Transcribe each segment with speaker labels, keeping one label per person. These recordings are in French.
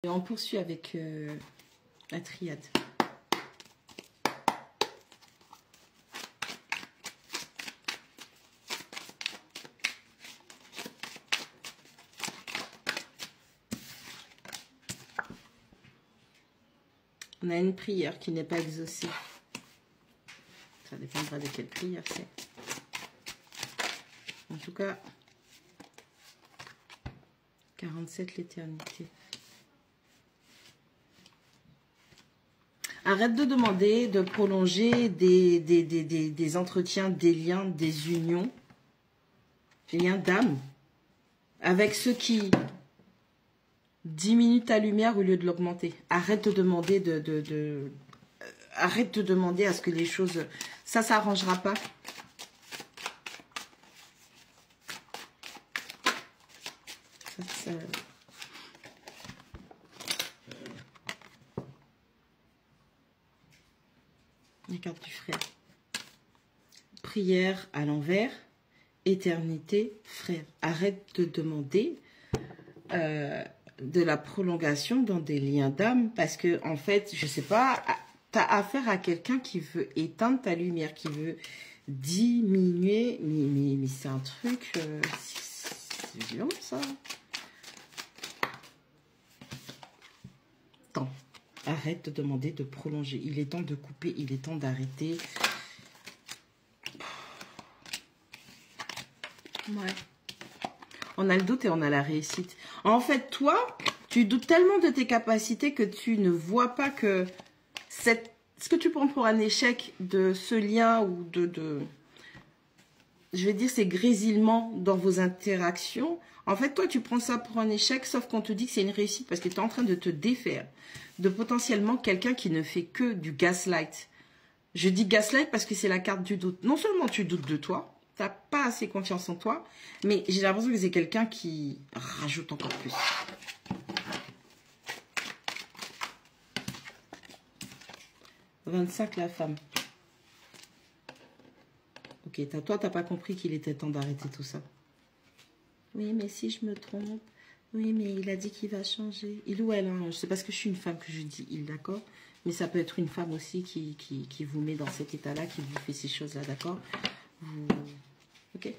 Speaker 1: Et on poursuit avec la triade. On a une prière qui n'est pas exaucée. Ça dépendra de quelle prière c'est. En tout cas, 47 l'éternité. Arrête de demander de prolonger des entretiens, des liens, des unions, des liens d'âme avec ceux qui diminuent ta lumière au lieu de l'augmenter. Arrête de demander arrête de demander à ce que les choses... Ça s'arrangera pas. Ça... La carte du frère. Prière à l'envers. Éternité, frère. Arrête de demander de la prolongation dans des liens d'âme. Parce que, en fait, je sais pas, tu as affaire à quelqu'un qui veut éteindre ta lumière, qui veut diminuer. Mais c'est un truc... c'est violent, ça. Attends. Arrête de demander de prolonger. Il est temps de couper, il est temps d'arrêter. Ouais. On a le doute et on a la réussite. En fait, toi, tu doutes tellement de tes capacités que tu ne vois pas que ce que tu prends pour un échec de ce lien ou je vais dire, ces grésillements dans vos interactions. En fait, toi, tu prends ça pour un échec, sauf qu'on te dit que c'est une réussite parce que tu es en train de te défaire de potentiellement quelqu'un qui ne fait que du gaslight. Je dis gaslight parce que c'est la carte du doute. Non seulement tu doutes de toi, tu n'as pas assez confiance en toi, mais j'ai l'impression que c'est quelqu'un qui rajoute encore plus. « 25, la femme. » Ok, toi, tu n'as pas compris qu'il était temps d'arrêter tout ça. Oui, mais si je me trompe... Oui, mais il a dit qu'il va changer. Il ou elle, hein, c'est parce que je suis une femme que je dis il, d'accord? Mais ça peut être une femme aussi qui vous met dans cet état-là, qui vous fait ces choses-là, d'accord? Ok?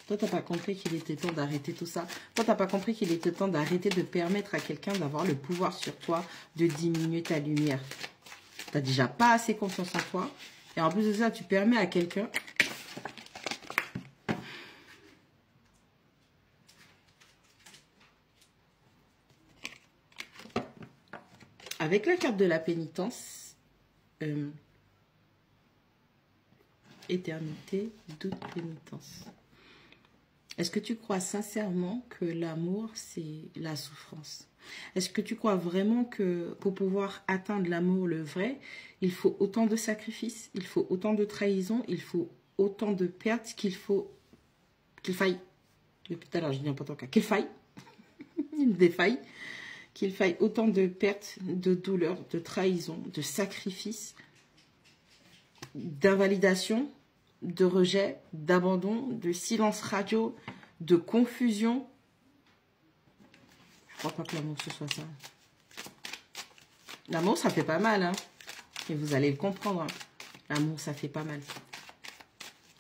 Speaker 1: Toi, t'as pas compris qu'il était temps d'arrêter tout ça. Toi, t'as pas compris qu'il était temps d'arrêter de permettre à quelqu'un d'avoir le pouvoir sur toi, de diminuer ta lumière. T'as déjà pas assez confiance en toi. Et en plus de ça, tu permets à quelqu'un... Avec la carte de la pénitence, éternité, doute, pénitence. Est-ce que tu crois sincèrement que l'amour, c'est la souffrance? Est-ce que tu crois vraiment que pour pouvoir atteindre l'amour, le vrai, il faut autant de sacrifices, il faut autant de trahison, il faut autant de pertes qu'il faille, depuis tout à l'heure je dis n'importe quoi, qu'il faille, une défaille, qu'il faille autant de pertes, de douleurs, de trahison, de sacrifices, d'invalidation, de rejet, d'abandon, de silence radio, de confusion. Je crois pas que l'amour ce soit ça. L'amour, ça fait pas mal, hein. Et vous allez le comprendre. Hein. L'amour, ça fait pas mal.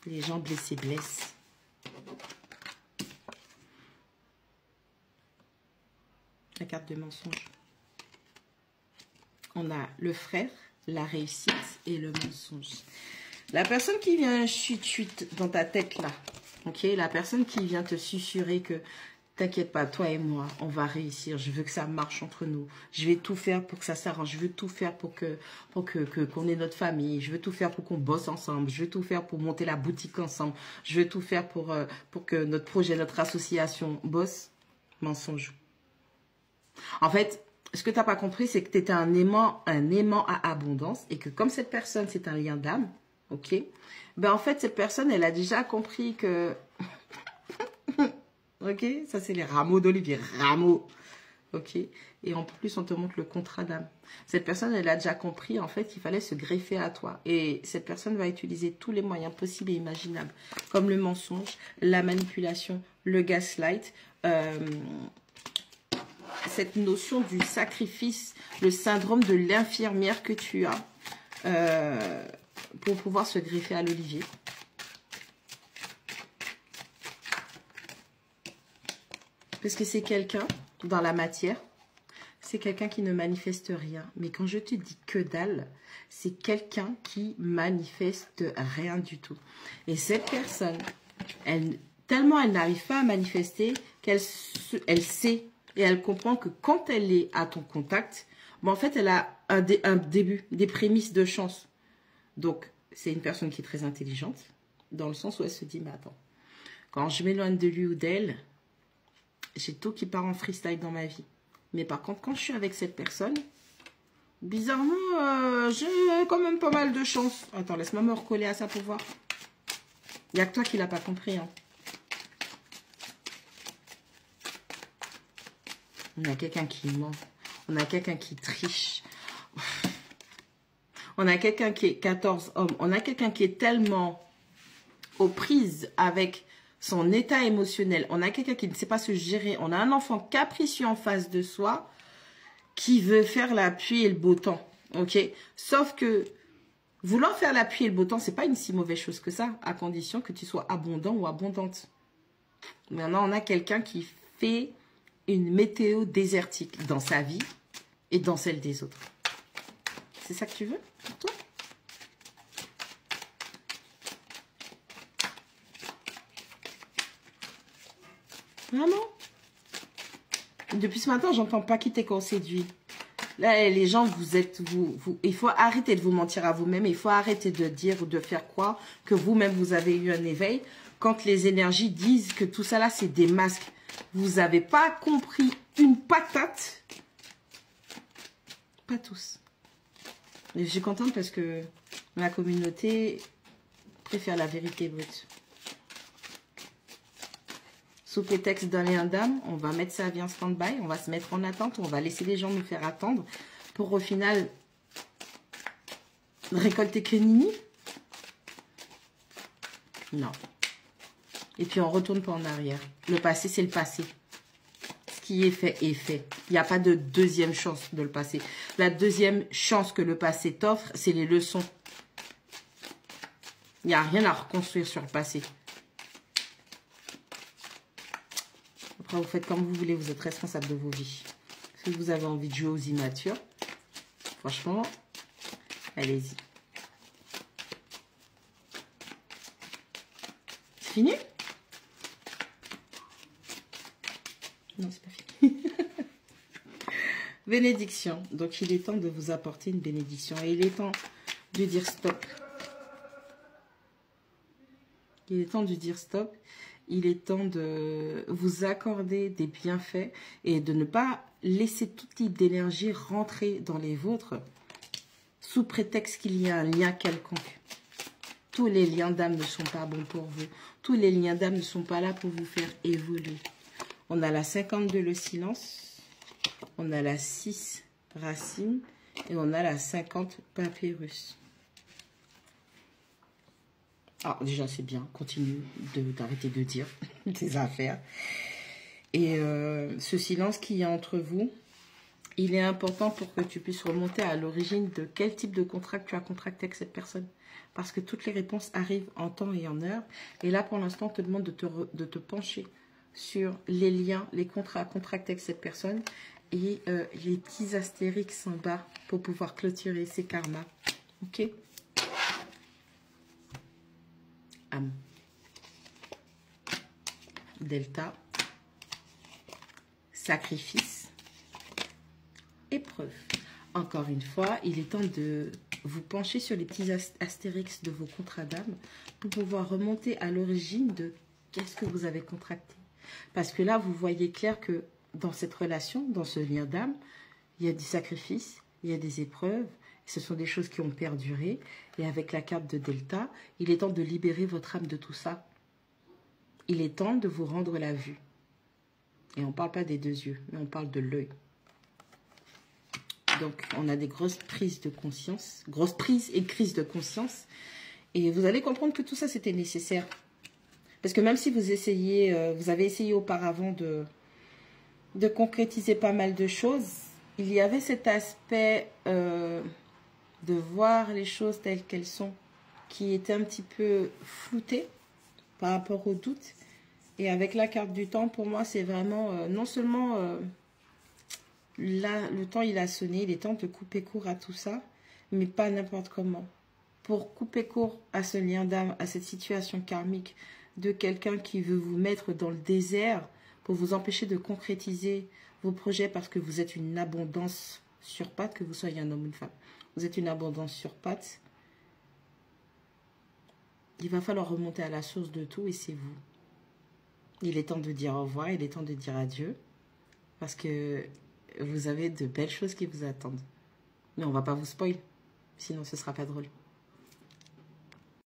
Speaker 1: Les gens blessés blessent. La carte de mensonge. On a le frère, la réussite et le mensonge. La personne qui vient chute dans ta tête là, ok, la personne qui vient te susurrer que t'inquiète pas, toi et moi, on va réussir. Je veux que ça marche entre nous. Je vais tout faire pour que ça s'arrange. Je veux tout faire pour qu'on ait notre famille. Je veux tout faire pour qu'on bosse ensemble. Je veux tout faire pour monter la boutique ensemble. Je veux tout faire pour que notre projet, notre association bosse. Mensonge. En fait, ce que tu n'as pas compris, c'est que tu étais un aimant à abondance et que comme cette personne, c'est un lien d'âme, ok, ben en fait, cette personne, elle a déjà compris que... ok, ça c'est les rameaux d'olivier, rameaux, ok, et en plus, on te montre le contrat d'âme. Cette personne, elle a déjà compris, en fait, qu'il fallait se greffer à toi. Et cette personne va utiliser tous les moyens possibles et imaginables, comme le mensonge, la manipulation, le gaslight, cette notion du sacrifice, le syndrome de l'infirmière que tu as pour pouvoir se greffer à l'olivier. Parce que c'est quelqu'un dans la matière, c'est quelqu'un qui ne manifeste rien. Mais quand je te dis que dalle, c'est quelqu'un qui manifeste rien du tout. Et cette personne, tellement elle n'arrive pas à manifester qu'elle sait et elle comprend que quand elle est à ton contact, en fait, elle a un début, des prémices de chance. Donc, c'est une personne qui est très intelligente, dans le sens où elle se dit, mais attends, quand je m'éloigne de lui ou d'elle, j'ai tout qui part en freestyle dans ma vie. Mais par contre, quand je suis avec cette personne, bizarrement, j'ai quand même pas mal de chance. Attends, laisse-moi me recoller à ça pour voir. Il n'y a que toi qui l'as pas compris. Hein. On a quelqu'un qui ment. On a quelqu'un qui triche. On a quelqu'un qui est 14 hommes. On a quelqu'un qui est tellement aux prises avec son état émotionnel. On a quelqu'un qui ne sait pas se gérer. On a un enfant capricieux en face de soi qui veut faire la pluie et le beau temps. Ok? Sauf que vouloir faire la pluie et le beau temps, c'est pas une si mauvaise chose que ça, à condition que tu sois abondant ou abondante. Maintenant, on a quelqu'un qui fait une météo désertique dans sa vie et dans celle des autres. C'est ça que tu veux pour toi? Vraiment? Depuis ce matin, j'entends pas quitter qu'on séduit. Là, les gens, il faut arrêter de vous mentir à vous-même. Il faut arrêter de dire ou de faire croire que vous-même, vous avez eu un éveil. Quand les énergies disent que tout ça là, c'est des masques. Vous n'avez pas compris une patate. Pas tous. Et je suis contente parce que la communauté préfère la vérité brute. Sous prétexte d'un lien d'âme, on va mettre sa vie en stand-by, on va se mettre en attente, on va laisser les gens nous faire attendre pour au final récolter que nini. Non. Et puis on retourne pas en arrière. Le passé, c'est le passé. Ce qui est fait est fait. Il n'y a pas de deuxième chance de le passé. La deuxième chance que le passé t'offre, c'est les leçons. Il n'y a rien à reconstruire sur le passé. Après, vous faites comme vous voulez, vous êtes responsable de vos vies. Si vous avez envie de jouer aux immatures, franchement, allez-y. C'est fini? Non, c'est pas fini. Bénédiction. Donc, il est temps de vous apporter une bénédiction. Et il est temps de dire stop. Il est temps de dire stop. Il est temps de vous accorder des bienfaits et de ne pas laisser tout type d'énergie rentrer dans les vôtres sous prétexte qu'il y a un lien quelconque. Tous les liens d'âme ne sont pas bons pour vous. Tous les liens d'âme ne sont pas là pour vous faire évoluer. On a la 52, le silence. On a la 6, racine. Et on a la 50, papyrus. Ah, déjà, c'est bien. Continue d'arrêter de dire des affaires. Et ce silence qu'il y a entre vous, il est important pour que tu puisses remonter à l'origine de quel type de contrat tu as contracté avec cette personne. Parce que toutes les réponses arrivent en temps et en heure. Et là, pour l'instant, on te demande de te pencher sur les liens, les contrats contractés avec cette personne et les petits astérix en bas pour pouvoir clôturer ces karmas. Ok? Âme. Delta. Sacrifice. Épreuve. Encore une fois, il est temps de vous pencher sur les petits astérix de vos contrats d'âme pour pouvoir remonter à l'origine de qu'est-ce que vous avez contracté. Parce que là, vous voyez clair que dans cette relation, dans ce lien d'âme, il y a du sacrifice, il y a des épreuves. Ce sont des choses qui ont perduré. Et avec la carte de Delta, il est temps de libérer votre âme de tout ça. Il est temps de vous rendre la vue. Et on ne parle pas des deux yeux, mais on parle de l'œil. Donc, on a des grosses prises de conscience, grosses prises et crises de conscience. Et vous allez comprendre que tout ça, c'était nécessaire. Parce que même si vous essayez, vous avez essayé auparavant de concrétiser pas mal de choses, il y avait cet aspect de voir les choses telles qu'elles sont, qui était un petit peu flouté par rapport au doute. Et avec la carte du temps, pour moi, c'est vraiment, non seulement là, le temps il a sonné, il est temps de couper court à tout ça, mais pas n'importe comment. Pour couper court à ce lien d'âme, à cette situation karmique de quelqu'un qui veut vous mettre dans le désert pour vous empêcher de concrétiser vos projets parce que vous êtes une abondance sur pattes, que vous soyez un homme ou une femme. Vous êtes une abondance sur pattes. Il va falloir remonter à la source de tout et c'est vous. Il est temps de dire au revoir, il est temps de dire adieu parce que vous avez de belles choses qui vous attendent. Mais on ne va pas vous spoil, sinon ce ne sera pas drôle.